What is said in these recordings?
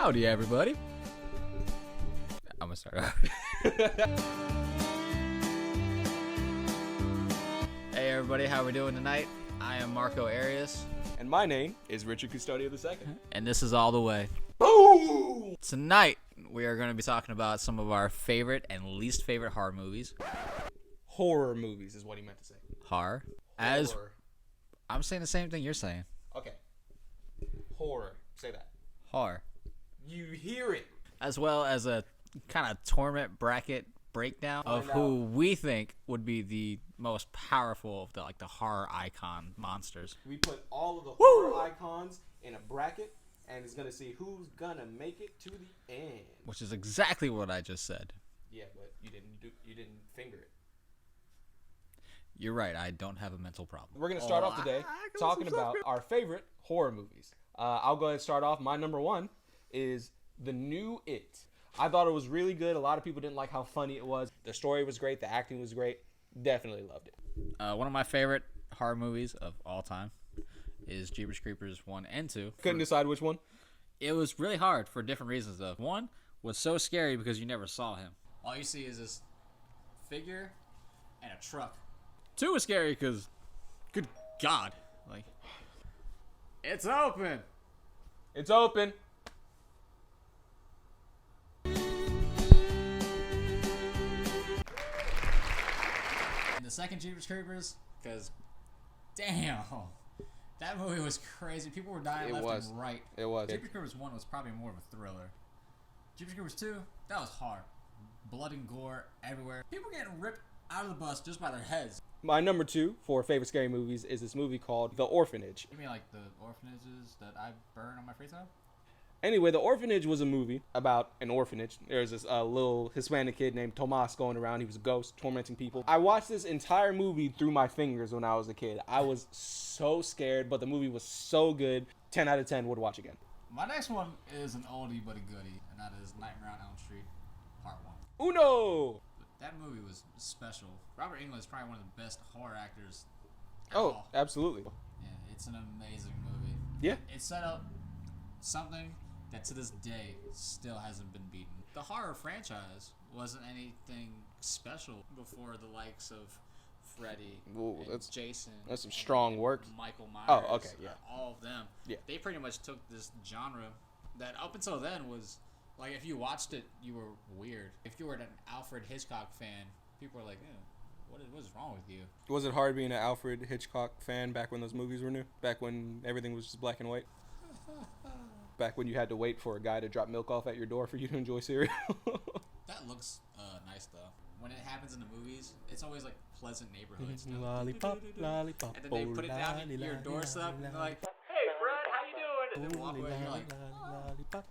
Howdy, everybody. I'm gonna start off. Hey, everybody, how we doing tonight? I am Marco Arias. And my name is Richard Custodio II. And this is All the Way. Boom! Tonight, we are going to be talking about some of our favorite and least favorite horror movies. Horror movies is what he meant to say. Horror. Horror. I'm saying the same thing you're saying. Okay. Horror. Say that. Horror. You hear it. As well as a kind of torment bracket breakdown of who we think would be the most powerful of the horror icon monsters. We put all of the horror icons in a bracket, and it's gonna see who's gonna make it to the end. Which is exactly what I just said. Yeah, but you didn't finger it. You're right. I don't have a mental problem. We're gonna start off today talking about our favorite horror movies. I'll go ahead and start off. My number one is The New It. I thought it was really good. A lot of people didn't like how funny it was. The story was great. The acting was great. Definitely loved it. One of my favorite horror movies of all time is Jeepers Creepers 1 and 2. Couldn't decide which one. It was really hard for different reasons, though. One was so scary because you never saw him. All you see is this figure and a truck. 2 was scary because, good God, it's open. It's open. And the second Jeepers Creepers, because, damn, that movie was crazy. People were dying left and right. It was. Jeepers Creepers 1 was probably more of a thriller. Jeepers Creepers 2, that was hard. Blood and gore everywhere. People getting ripped out of the bus just by their heads. My number two for favorite scary movies is this movie called The Orphanage. You mean like the orphanages that I burn on my free time? Anyway, The Orphanage was a movie about an orphanage. There's this little Hispanic kid named Tomas going around. He was a ghost tormenting people. I watched this entire movie through my fingers when I was a kid. I was so scared, but the movie was so good. 10 out of 10 would watch again. My next one is an oldie but a goodie, and that is Nightmare on Elm Street, Part 1. Uno! That movie was special. Robert Englund is probably one of the best horror actors Oh, absolutely. Yeah, it's an amazing movie. Yeah. It set up something that to this day still hasn't been beaten. The horror franchise wasn't anything special before the likes of Freddy, Jason. That's some strong work. Michael Myers. Oh, okay, yeah. All of them. Yeah. They pretty much took this genre that up until then was, like, if you watched it, you were weird. If you were an Alfred Hitchcock fan, people were like, what is wrong with you? Was it hard being an Alfred Hitchcock fan back when those movies were new? Back when everything was just black and white? Back when you had to wait for a guy to drop milk off at your door for you to enjoy cereal? That looks nice, though. When it happens in the movies, it's always like pleasant neighborhoods. Lollipop, lollipop. And then they put it down at your doorstep, and they're like, hey, Fred, how you doing? And then walk away, and you're like,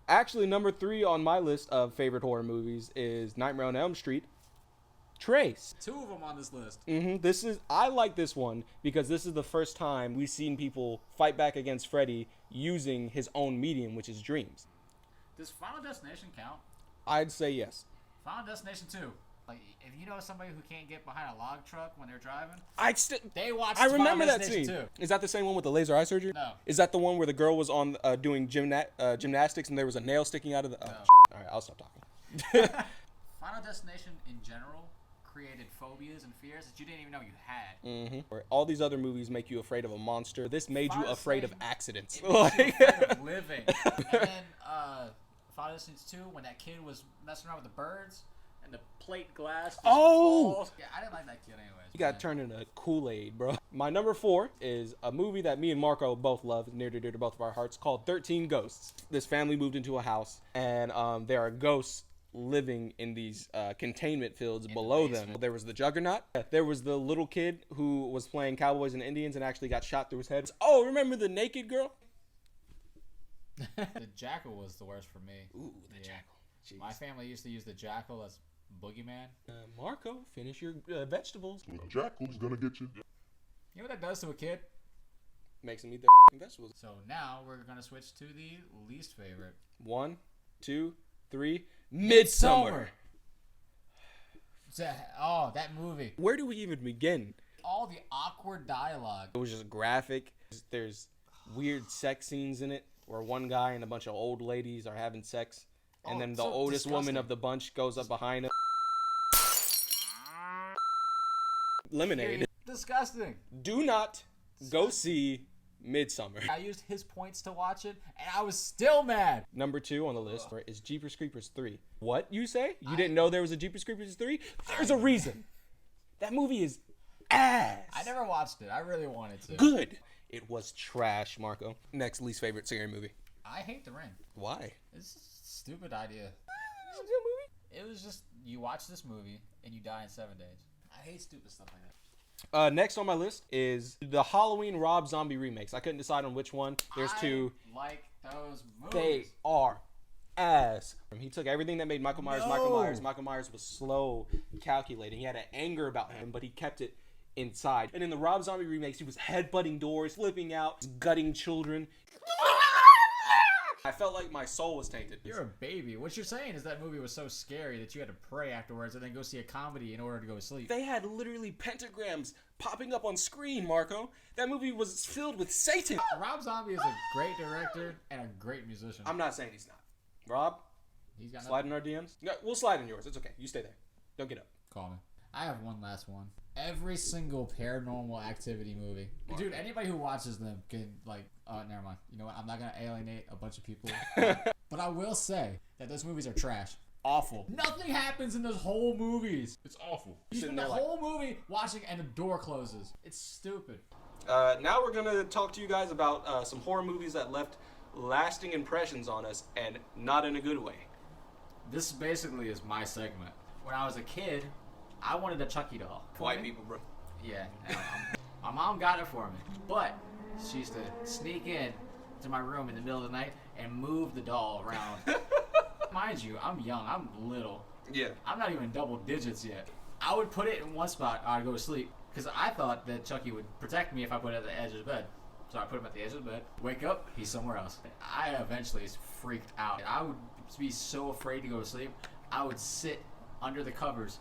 Actually, number 3 on my list of favorite horror movies is Nightmare on Elm Street. Trace. 2 of them on this list. I like this one because this is the first time we've seen people fight back against Freddy using his own medium, which is dreams. Does Final Destination count? I'd say yes. Final Destination 2. Like, if you know somebody who can't get behind a log truck when they're driving, they watch. I remember that scene. scene. Is that the same one with the laser eye surgery? No. Is that the one where the girl was on doing gymnastics and there was a nail sticking out of the? No. All right, I'll stop talking. Final Destination in general created phobias and fears that you didn't even know you had. All these other movies make you afraid of a monster. This made you afraid of accidents. It made you afraid of living. And then Final Destination 2, when that kid was messing around with the birds and the plate glass just falls. Yeah, I didn't like that kid anyways. You got turned into Kool-Aid, bro. My number 4 is a movie that me and Marco both love, near to dear to both of our hearts, called 13 Ghosts. This family moved into a house, and there are ghosts living in these containment fields below them. There was the Juggernaut. There was the little kid who was playing cowboys and Indians and actually got shot through his head. Oh, remember the naked girl? The Jackal was the worst for me. Ooh, the Jackal. Jeez. My family used to use the Jackal as boogeyman. Marco, finish your vegetables. The Jackal's gonna get you. You know what that does to a kid? Makes him eat their vegetables. So now we're gonna switch to the least favorite. 1, 2, 3. Midsummer. That movie. Where do we even begin? All the awkward dialogue. It was just graphic. There's weird sex scenes in it. where one guy and a bunch of old ladies are having sex, and then the so oldest disgusting. woman of the bunch goes up behind him. Lemonade. Disgusting. Do not go see Midsummer. I used his points to watch it, and I was still mad. Number 2 on the list is Jeepers Creepers 3. What, you say? You didn't know there was a Jeepers Creepers 3? There's a reason. That movie is ass. I never watched it. I really wanted to. Good. It was trash, Marco. Next least favorite scary movie. I hate The Ring. Why? It's a stupid idea. It's a good movie. It was just, you watch this movie, and you die in 7 days. I hate stupid stuff like that. Next on my list is the Halloween Rob Zombie remakes. I couldn't decide on which one. There's 2. Like those movies. They are ass. He took everything that made Michael Myers Michael No. Myers. Michael Myers was slow, calculating. He had an anger about him, but he kept it inside. And in the Rob Zombie remakes, he was headbutting doors, flipping out, gutting children. I felt like my soul was tainted. You're a baby. What you're saying is that movie was so scary that you had to pray afterwards and then go see a comedy in order to go to sleep. They had literally pentagrams popping up on screen, Marco. That movie was filled with Satan. Rob Zombie is a great director and a great musician. I'm not saying he's not. Rob, He's got slide in our DMs. No, we'll slide in yours. It's okay. You stay there. Don't get up. Call me. I have one last one. Every single Paranormal Activity movie. Dude, anybody who watches them can, never mind. You know what? I'm not going to alienate a bunch of people. But I will say that those movies are trash. Awful. Nothing happens in those whole movies. It's awful. You spend the whole movie watching and the door closes. It's stupid. Now we're going to talk to you guys about some horror movies that left lasting impressions on us, and not in a good way. This basically is my segment. When I was a kid, I wanted a Chucky doll. White people, bro. Yeah. My mom got it for me. But she used to sneak in to my room in the middle of the night and move the doll around. Mind you, I'm young. I'm little. Yeah. I'm not even double digits yet. I would put it in one spot. I'd go to sleep. Because I thought that Chucky would protect me if I put it at the edge of the bed. So I put him at the edge of the bed. Wake up, he's somewhere else. I eventually freaked out. I would be so afraid to go to sleep. I would sit under the covers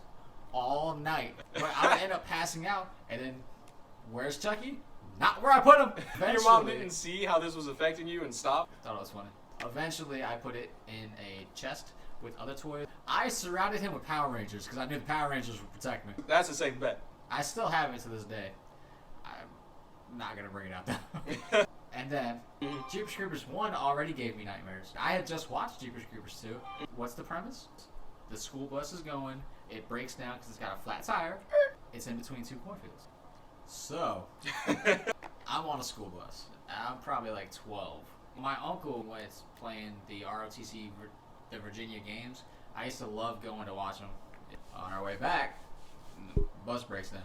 all night. But I would end up passing out. And then, where's Chucky? Not where I put him. Your mom didn't see how this was affecting you and stop? Thought it was funny. Eventually, I put it in a chest with other toys. I surrounded him with Power Rangers because I knew the Power Rangers would protect me. That's a safe bet. I still have it to this day. I'm not going to bring it out though. And then, Jeepers Creepers 1 already gave me nightmares. I had just watched Jeepers Creepers 2. What's the premise? The school bus is going. It breaks down because it's got a flat tire. It's in between 2 cornfields. So, I'm on a school bus. I'm probably like 12. My uncle was playing the ROTC, the Virginia games. I used to love going to watch them. On our way back, the bus breaks down.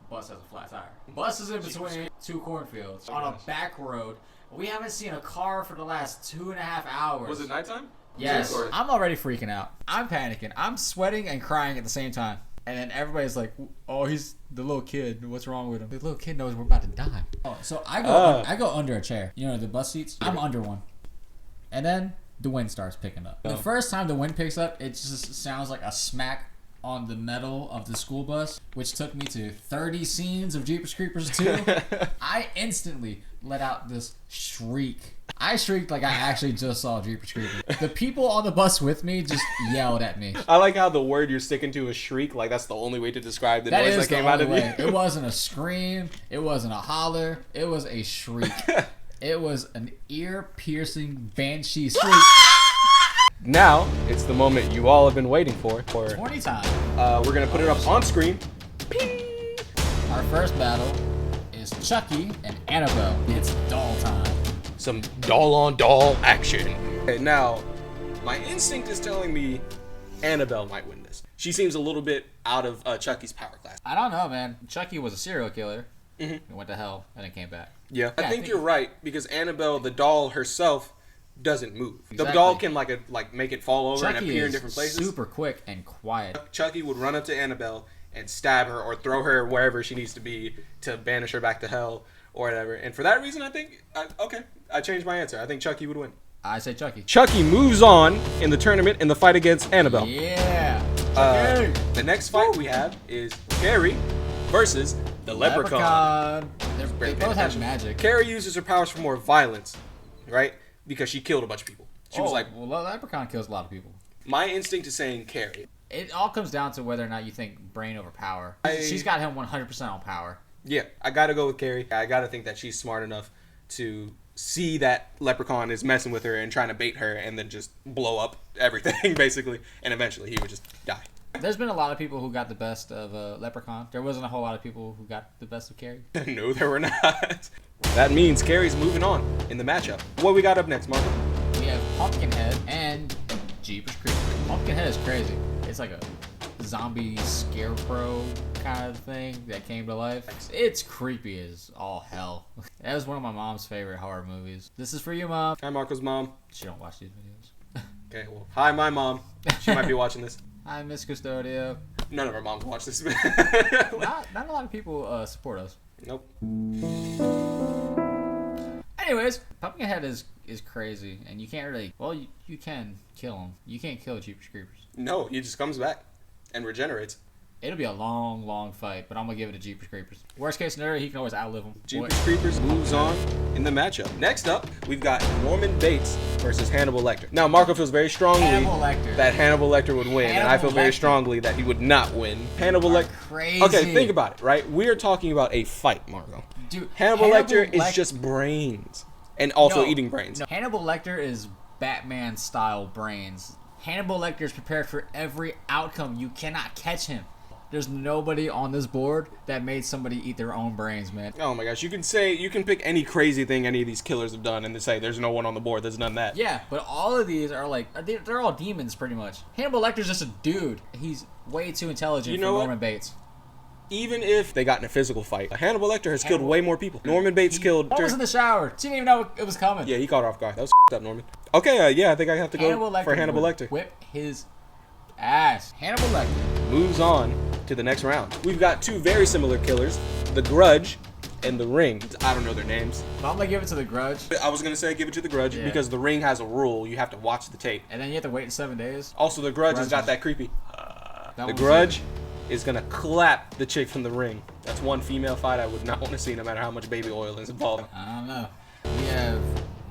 Bus has a flat tire. Bus is in between 2 cornfields on a back road. We haven't seen a car for the last 2.5 hours. Was it nighttime? Yes. I'm already freaking out. I'm panicking. I'm sweating and crying at the same time. And then everybody's like, "Oh, he's the little kid. What's wrong with him?" The little kid knows we're about to die. Oh, so I go under a chair. You know the bus seats. I'm under one. And then the wind starts picking up. The first time the wind picks up, it just sounds like a smack on the metal of the school bus, which took me to 30 scenes of Jeepers Creepers 2. I instantly let out this shriek. I shrieked like I actually just saw Jeepers Creepers. The people on the bus with me just yelled at me. I like how the word you're sticking to is shriek. Like that's the only way to describe the noise that came out of you. It wasn't a scream. It wasn't a holler. It was a shriek. It was an ear-piercing banshee shriek. Now, it's the moment you all have been waiting for. 20 times. We're going to put it up on screen. Our first battle is Chucky and Annabelle. It's doll time. Some doll-on-doll action. Okay, now, my instinct is telling me Annabelle might win this. She seems a little bit out of Chucky's power class. I don't know, man. Chucky was a serial killer. He went to hell and then came back. Yeah, I think you're right, because Annabelle, the doll herself, doesn't move. Exactly. The doll can like make it fall over Chucky and appear in different places. Super quick and quiet. Chucky would run up to Annabelle and stab her or throw her wherever she needs to be to banish her back to hell or whatever. And for that reason, I think I changed my answer. I think Chucky would win. I say Chucky. Chucky moves on in the tournament in the fight against Annabelle. Yeah. The next fight we have is Carrie versus the Leprechaun. They both have magic. Carrie uses her powers for more violence, right? because she killed a bunch of people. She was like, well, Leprechaun kills a lot of people. My instinct is saying Carrie. It all comes down to whether or not you think brain over power. She's got him 100% on power. Yeah, I gotta go with Carrie. I gotta think that she's smart enough to see that Leprechaun is messing with her and trying to bait her and then just blow up everything, basically. And eventually he would just die. There's been a lot of people who got the best of Leprechaun. There wasn't a whole lot of people who got the best of Carrie. No, there were not. That means Carrie's moving on in the matchup. What we got up next, Marco? We have Pumpkinhead and Jeepers Creepers. Pumpkinhead is crazy. It's like a zombie scarecrow kind of thing that came to life. It's creepy as all hell. That was one of my mom's favorite horror movies. This is for you, Mom. Hi, Marco's mom. She don't watch these videos. Okay, well, hi, my mom. She might be watching this. Hi, Miss Custodio. None of our moms watch this. not a lot of people support us. Nope. Anyways, Pumpkinhead is crazy, and you can't really. Well, you can kill him. You can't kill Jeepers Creepers. No, he just comes back and regenerates. It'll be a long, long fight, but I'm gonna give it to Jeepers Creepers. Worst case scenario, he can always outlive him. Jeepers Creepers moves on in the matchup. Next up, we've got Norman Bates versus Hannibal Lecter. Now, Marco feels very strongly that Hannibal Lecter would win, and I feel very strongly that he would not win. Hannibal Lecter. Crazy. Okay, think about it, right? We are talking about a fight, Marco. Dude, Hannibal Lecter is just brains, and also eating brains. No, Hannibal Lecter is Batman-style brains. Hannibal Lecter is prepared for every outcome. You cannot catch him. There's nobody on this board that made somebody eat their own brains, man. Oh my gosh, you can pick any crazy thing any of these killers have done and then say there's no one on the board that's done that. Yeah, but all of these are like, they're all demons pretty much. Hannibal Lecter's just a dude. He's way too intelligent for Norman Bates. Even if they got in a physical fight, Hannibal Lecter has killed way more people. Norman Bates killed... Norman was in the shower. She didn't even know it was coming. Yeah, he caught off guard. That was up, Norman. Okay, yeah, I think I have to go for Hannibal Lecter. Whip his ass. Hannibal Lecter moves on to the next round. We've got two very similar killers, The Grudge and The Ring. I don't know their names. But I'm gonna give it to The Grudge. I was gonna say give it to The Grudge because The Ring has a rule. You have to watch the tape. And then you have to wait 7 days. Also, The Grudge has got that creepy. The Grudge is gonna clap the chick from The Ring. That's one female fight I would not want to see no matter how much baby oil is involved. I don't know. We have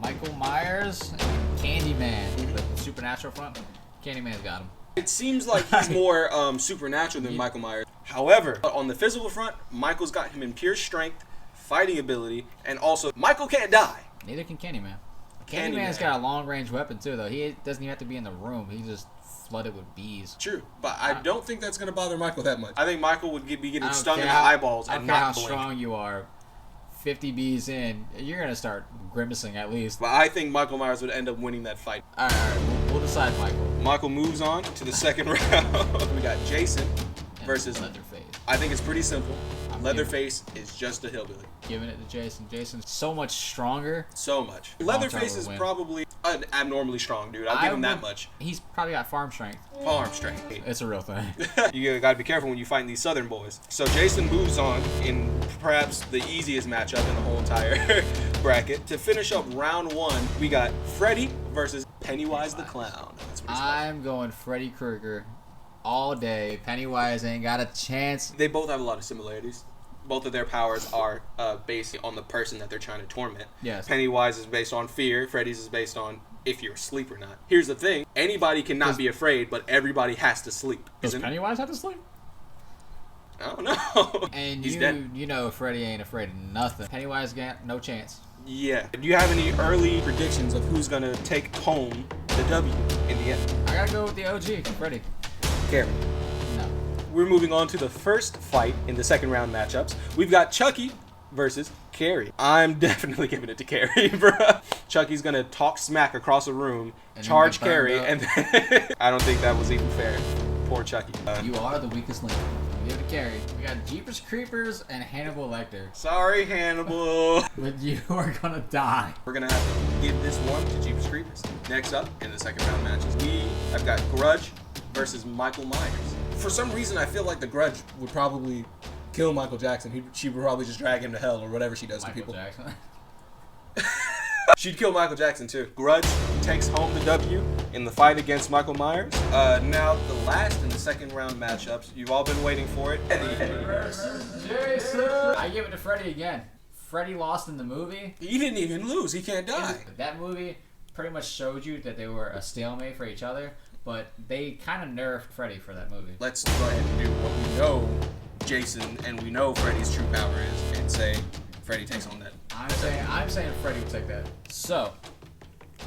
Michael Myers and Candyman. The supernatural front. Candyman's got him. It seems like he's more supernatural than Michael Myers. However, on the physical front, Michael's got him in pure strength, fighting ability, and also Michael can't die. Neither can Candyman. Candyman's got a long-range weapon too, though. He doesn't even have to be in the room. He's just flooded with bees. True, but I don't think that's gonna bother Michael that much. I think Michael would be getting stung in the eyeballs and not blink. How strong you are. 50 bees in, you're gonna start grimacing at least. But I think Michael Myers would end up winning that fight. All right, we'll decide Michael. Michael moves on to the second round. We got Jason versus Leatherface. I think it's pretty simple. Leatherface is just a hillbilly. Giving it to Jason. Jason's so much stronger. So much. Leatherface is probably an abnormally strong dude. I'll give him that much. He's probably got farm strength. Farm strength. It's a real thing. You gotta be careful when you fight these southern boys. So Jason moves on in perhaps the easiest matchup in the whole entire bracket. To finish up round one, we got Freddy versus Pennywise the Clown. I'm going Freddy Krueger all day. Pennywise ain't got a chance. They both have a lot of similarities. Both of their powers are based on the person that they're trying to torment. Yes. Pennywise's is based on fear. Freddy's is based on if you're asleep or not. Here's the thing. Anybody cannot be afraid, but everybody has to sleep. Does Pennywise have to sleep? I don't know. And you know Freddy ain't afraid of nothing. Pennywise got no chance. Yeah. Do you have any early predictions of who's going to take home the W in the end? I gotta go with the OG, Freddy. Carrie. No. We're moving on to the first fight in the second round matchups. We've got Chucky versus Carrie. I'm definitely giving it to Carrie, bro. Chucky's gonna talk smack across a room, charge Carrie, and then I don't think that was even fair. Poor Chucky. You are the weakest link. Give it to Carrie. We got Jeepers Creepers and Hannibal Lecter. Sorry, Hannibal. But you are gonna die. We're gonna have to give this one to Jeepers Creepers. Next up in the second round matches, I've got Grudge versus Michael Myers. For some reason, I feel like the Grudge would probably kill Michael Jackson. She would probably just drag him to hell or whatever she does to people. Jackson. She'd kill Michael Jackson too. Grudge takes home the W in the fight against Michael Myers. Now the last in the second round matchups. You've all been waiting for it. Eddie versus Jason. I give it to Freddy again. Freddy lost in the movie. He didn't even lose. He can't die. That movie pretty much showed you that they were a stalemate for each other, but they kind of nerfed Freddy for that movie. Let's go ahead and do what we know Jason and we know Freddy's true power is, and say Freddy takes on that. I'm saying Freddy would take that. So,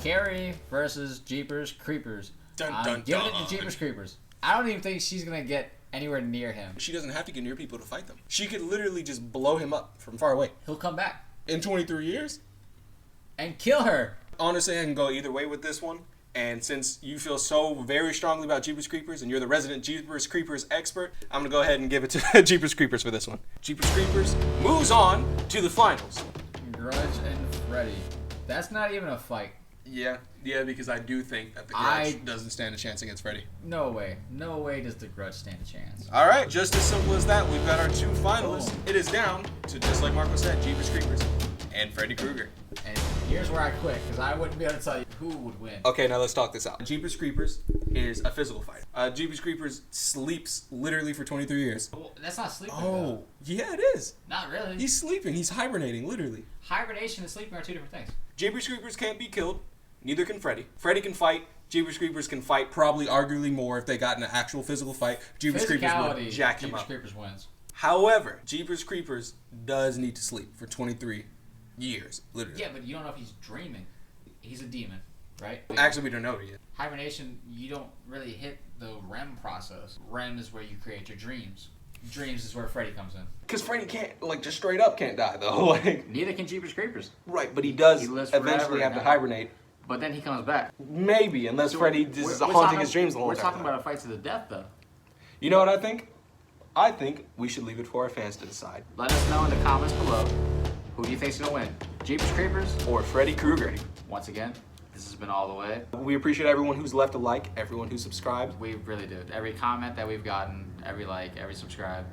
Carrie versus Jeepers Creepers. I'm giving it to Jeepers Creepers. I don't even think she's gonna get anywhere near him. She doesn't have to get near people to fight them. She could literally just blow him up from far away. He'll come back in 23 years and kill her. Honestly, I can go either way with this one. And since you feel so very strongly about Jeepers Creepers and you're the resident Jeepers Creepers expert, I'm going to go ahead and give it to Jeepers Creepers for this one. Jeepers Creepers moves on to the finals. Grudge and Freddy. That's not even a fight. Yeah, because I do think that the Grudge doesn't stand a chance against Freddy. No way. No way does the Grudge stand a chance. All right, just as simple as that, we've got our two finalists. Boom. It is down to, just like Marco said, Jeepers Creepers and Freddy Krueger. And here's where I quit, because I wouldn't be able to tell you who would win. Okay, now let's talk this out. Jeepers Creepers is a physical fighter. Jeepers Creepers sleeps literally for 23 years. Well, that's not sleeping. Oh, yeah, it is. Not really. He's sleeping. He's hibernating, literally. Hibernation and sleeping are two different things. Jeepers Creepers can't be killed. Neither can Freddy. Freddy can fight. Jeepers Creepers can fight probably arguably more if they got in an actual physical fight. Jeepers Creepers would jack him up. Jeepers Creepers wins. However, Jeepers Creepers does need to sleep for 23 years, literally. Yeah, but you don't know if he's dreaming. He's a demon, right? Actually, we don't know yet. Hibernation, you don't really hit the REM process. REM is where you create your dreams. Dreams is where Freddy comes in. Because Freddy can't, just straight up can't die, though. Neither can Jeepers Creepers. Right, but he does eventually have to hibernate. But then he comes back. Maybe, unless Freddy is haunting his dreams the whole time. We're talking about a fight to the death, though. You know what I think? I think we should leave it for our fans to decide. Let us know in the comments below. Who do you think's gonna win? Jeepers Creepers or Freddy Krueger? Once again, this has been All the Way. We appreciate everyone who's left a like, everyone who's subscribed. We really do. Every comment that we've gotten, every like, every subscribe.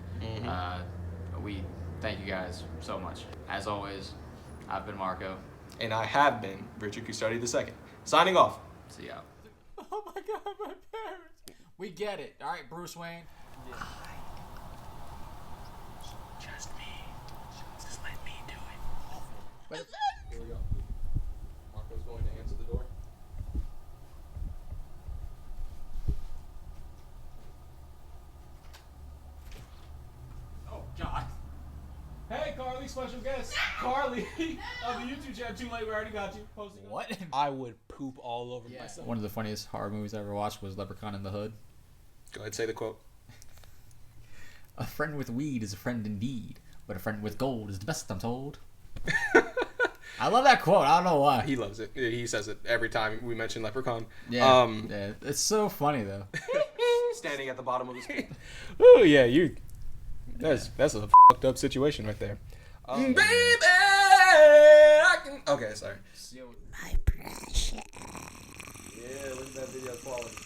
We thank you guys so much. As always, I've been Marco. And I have been Richard Custody II. Signing off. See ya. Oh my God, my parents. We get it. All right, Bruce Wayne. Yeah. Just me. Just let me do it. Here we go. Marco's going to answer the door. Oh God. Hey, Carly, special guest. Carly of the YouTube channel. Too late, we already got you. Posting what? I would poop all over myself. One of the funniest horror movies I ever watched was Leprechaun in the Hood. Go ahead, say the quote. A friend with weed is a friend indeed, but a friend with gold is the best, I'm told. I love that quote. I don't know why. He loves it. He says it every time we mention Leprechaun. Yeah, it's so funny though. Standing at the bottom of his feet. Oh yeah, That's a fucked up situation right there. Baby, okay, sorry. My precious. Yeah, look at that video quality.